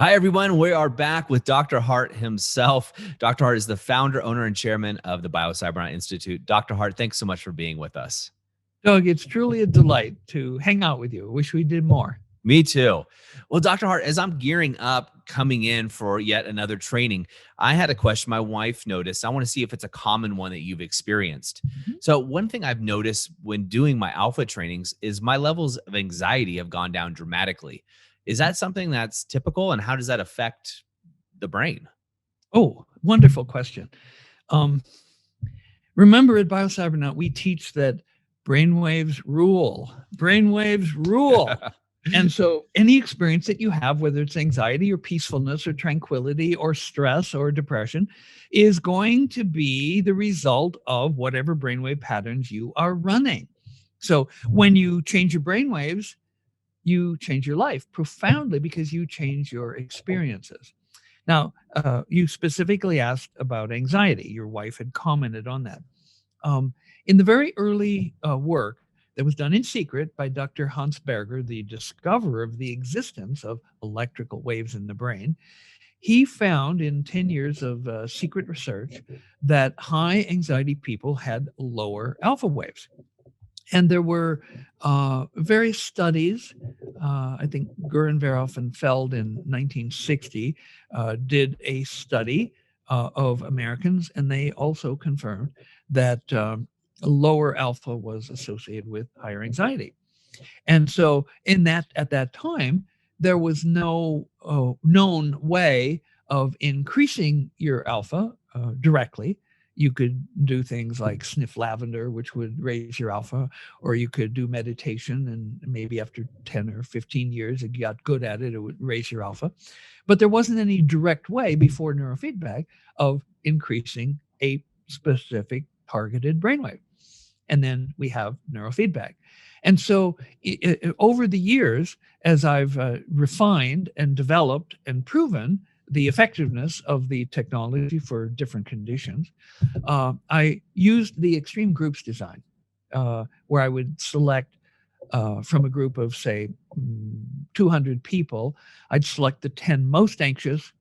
Hi, everyone. We are back with Dr. Hardt himself. Dr. Hardt is the founder, owner, and chairman of the Biocybernaut Institute. Dr. Hardt, thanks so much for being with us. Doug, it's truly a delight to hang out with you. Wish we did more. Me too. Well, Dr. Hardt, as I'm gearing up, coming in for yet another training, I had a question my wife noticed. I want to see if it's a common one that you've experienced. Mhm. So, one thing I've noticed when doing my alpha trainings is my levels of anxiety have gone down dramatically. Is that something that's typical, and how does that affect the brain? Oh, wonderful question. Um, Remember at Biocybernaut, we teach that brainwaves rule. Brainwaves rule. And so any experience that you have, whether it's anxiety or peacefulness or tranquility or stress or depression, is going to be the result of whatever brainwave patterns you are running. So when you change your brainwaves, you change your life profoundly because you change your experiences. Now, you specifically asked about anxiety. Your wife had commented on that. In the very early work that was done in secret by Dr. Hans Berger, the discoverer of the existence of electrical waves in the brain, he found in 10 years of secret research that high anxiety people had lower alpha waves. And there were various studies. I think Gurenverhoff and Feld in 1960 did a study of Americans, and they also confirmed that lower alpha was associated with higher anxiety. And so, in that at that time, there was no known way of increasing your alpha directly. You could do things like sniff lavender, which would raise your alpha, or you could do meditation, and maybe after 10 or 15 years, if you got good at it, it would raise your alpha. But there wasn't any direct way before neurofeedback of increasing a specific targeted brainwave. And then we have neurofeedback. And so, over the years, as I've refined and developed and proven the effectiveness of the technology for different conditions, I used the extreme groups design, where I would select from a group of, say, 200 people, I'd select the 10 most anxious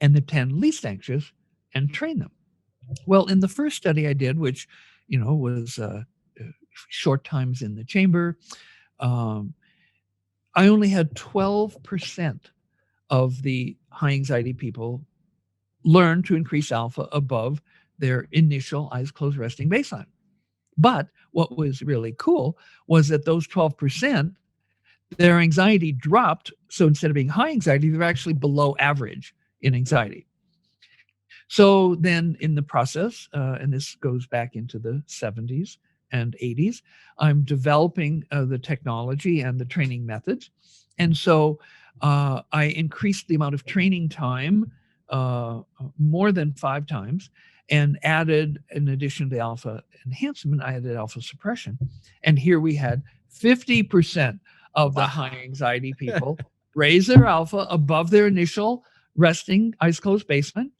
and the 10 least anxious and train them. Well, in the first study I did, which, was short times in the chamber, um, I only had 12% of the high anxiety people learn to increase alpha above their initial eyes closed resting baseline. But what was really cool was that those 12%, their anxiety dropped. So instead of being high anxiety, they're actually below average in anxiety. So then in the process, and this goes back into the 70s and 80s, I'm developing the technology and the training methods. And so I increased the amount of training time more than 5 times and added, in addition to alpha enhancement, I added alpha suppression. And here we had 50% of the high anxiety people raise their alpha above their initial resting eyes closed baseline,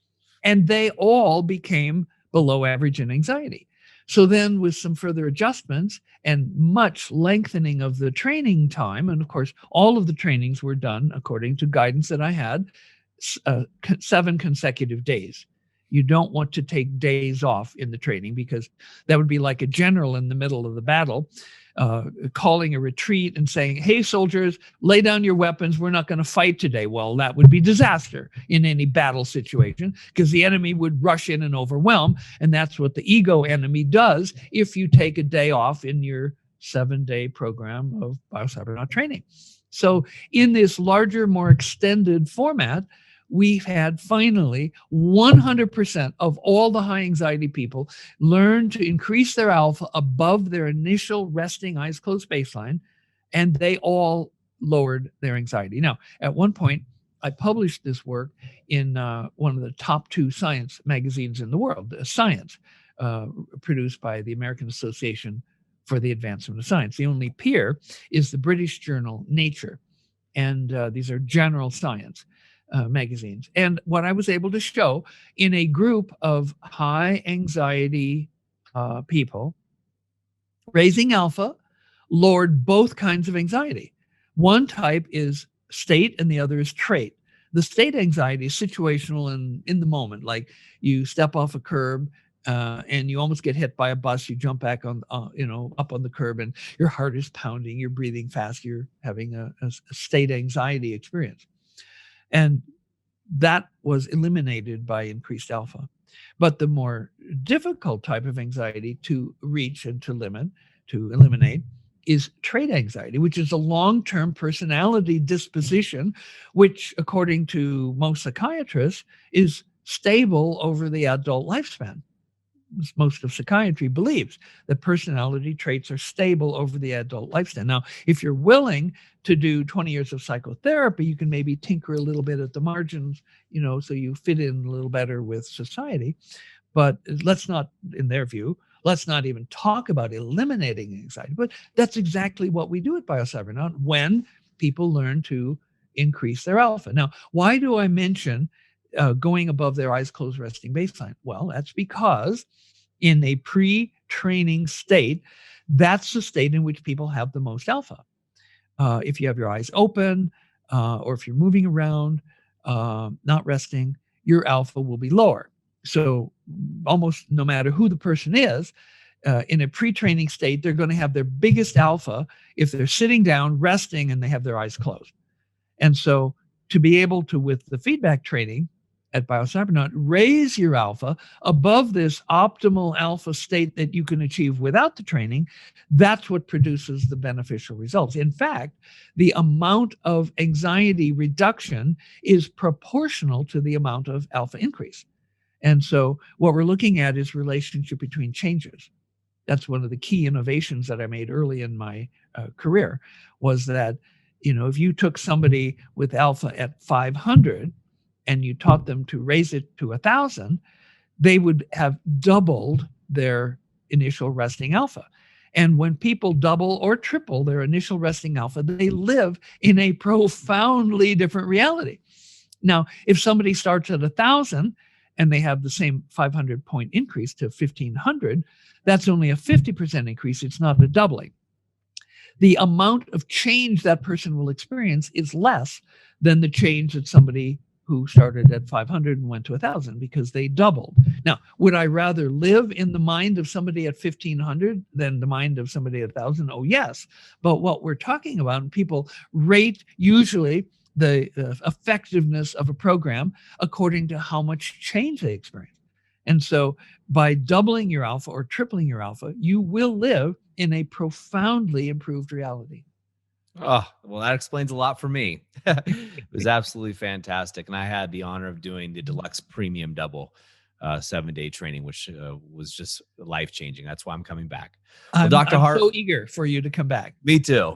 and they all became below average in anxiety. So then, with some further adjustments and much lengthening of the training time, and of course, all of the trainings were done according to guidance that I had, 7 consecutive days. You don't want to take days off in the training because that would be like a general in the middle of the battle calling a retreat and saying, "Hey, soldiers, lay down your weapons. We're not going to fight today." Well, that would be disaster in any battle situation because the enemy would rush in and overwhelm. And that's what the ego enemy does if you take a day off in your 7-day program of Biocybernaut training. So in this larger, more extended format, we've had finally 100% of all the high anxiety people learn to increase their alpha above their initial resting eyes closed baseline, and they all lowered their anxiety. Now, at one point, I published this work in one of the top 2 science magazines in the world, Science, produced by the American Association for the Advancement of Science. The only peer is the British journal Nature, and these are general science magazines. And what I was able to show in a group of high anxiety people, raising alpha lowered both kinds of anxiety. One type is state and the other is trait. The state anxiety is situational and in the moment, like you step off a curb and you almost get hit by a bus. You jump back on, up on the curb, and your heart is pounding. You're breathing fast. You're having a state anxiety experience, and that was eliminated by increased alpha. But the more difficult type of anxiety to reach and to eliminate, is trait anxiety, which is a long-term personality disposition, which, according to most psychiatrists, is stable over the adult lifespan. Most of psychiatry believes that personality traits are stable over the adult lifespan. Now, if you're willing to do 20 years of psychotherapy, you can maybe tinker a little bit at the margins, so you fit in a little better with society. But let's not, in their view, let's not even talk about eliminating anxiety. But that's exactly what we do at Biocybernaut when people learn to increase their alpha. Now, why do I mention going above their eyes closed resting baseline? Well, that's because in a pre-training state, that's the state in which people have the most alpha. If you have your eyes open, or if you're moving around, not resting, your alpha will be lower. So almost no matter who the person is, in a pre-training state, they're going to have their biggest alpha if they're sitting down, resting, and they have their eyes closed. And so to be able to, with the feedback training at Biocybernaut, raise your alpha above this optimal alpha state that you can achieve without the training, that's what produces the beneficial results. In fact, the amount of anxiety reduction is proportional to the amount of alpha increase. And so what we're looking at is relationship between changes. That's one of the key innovations that I made early in my career, was that, if you took somebody with alpha at 500 and you taught them to raise it to 1,000, they would have doubled their initial resting alpha. And when people double or triple their initial resting alpha, they live in a profoundly different reality. Now, if somebody starts at 1,000 and they have the same 500-point increase to 1,500, that's only a 50% increase. It's not a doubling. The amount of change that person will experience is less than the change that somebody who started at 500 and went to 1,000, because they doubled. Now, would I rather live in the mind of somebody at 1,500 than the mind of somebody at 1,000? Oh, yes. But what we're talking about, people rate usually the effectiveness of a program according to how much change they experience. And so by doubling your alpha or tripling your alpha, you will live in a profoundly improved reality. Oh, well, that explains a lot for me. It was absolutely fantastic. And I had the honor of doing the deluxe premium double 7-day training, which was just life-changing. That's why I'm coming back. Well, Dr. I'm Hardt, so eager for you to come back. Me too.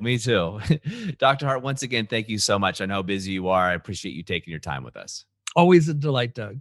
Dr. Hardt, once again, thank you so much. I know how busy you are. I appreciate you taking your time with us. Always a delight, Doug.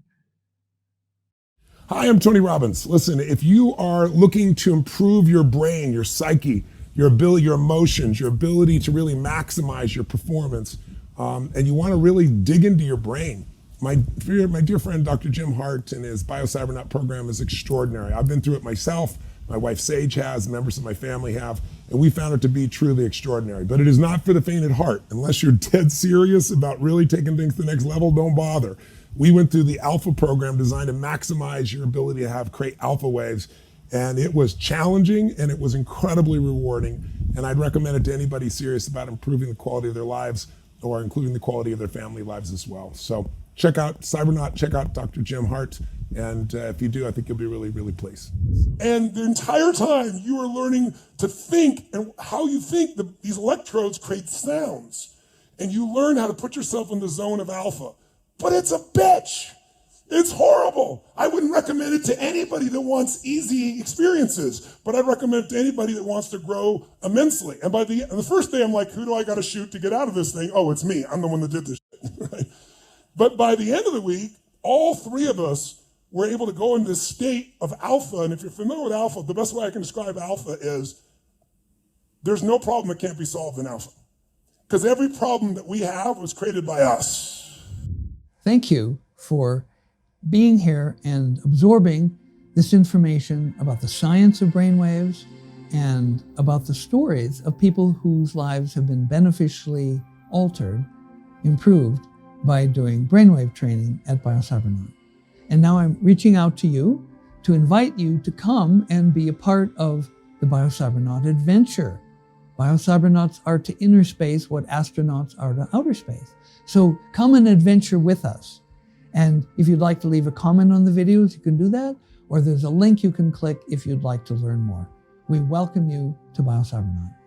Hi, I'm Tony Robbins. Listen, if you are looking to improve your brain, your psyche, your ability, your emotions, your ability to really maximize your performance, and you want to really dig into your brain, my dear friend, Dr. Jim Hardt, and his Biocybernaut program is extraordinary. I've been through it myself. My wife Sage has, members of my family have, and we found it to be truly extraordinary. But it is not for the faint at heart. Unless you're dead serious about really taking things to the next level, don't bother. We went through the Alpha program designed to maximize your ability to create alpha waves. And it was challenging and it was incredibly rewarding. And I'd recommend it to anybody serious about improving the quality of their lives or including the quality of their family lives as well. So check out Cybernaut, check out Dr. Jim Hardt. And if you do, I think you'll be really, really pleased. And the entire time you are learning to think and how you think these electrodes create sounds. And you learn how to put yourself in the zone of alpha. But it's a bitch. It's horrible. I wouldn't recommend it to anybody that wants easy experiences, but I'd recommend it to anybody that wants to grow immensely. And by the first day, I'm like, who do I got to shoot to get out of this thing? Oh, it's me. I'm the one that did this shit. Right? But by the end of the week, all three of us were able to go into this state of alpha. And if you're familiar with alpha, the best way I can describe alpha is there's no problem that can't be solved in alpha. Because every problem that we have was created by us. Thank you for being here and absorbing this information about the science of brainwaves and about the stories of people whose lives have been beneficially altered, improved by doing brainwave training at Biocybernaut. And now I'm reaching out to you to invite you to come and be a part of the Biocybernaut adventure. Biocybernauts are to inner space what astronauts are to outer space. So come and adventure with us. And if you'd like to leave a comment on the videos, you can do that, or there's a link you can click if you'd like to learn more. We welcome you to Biocybernaut.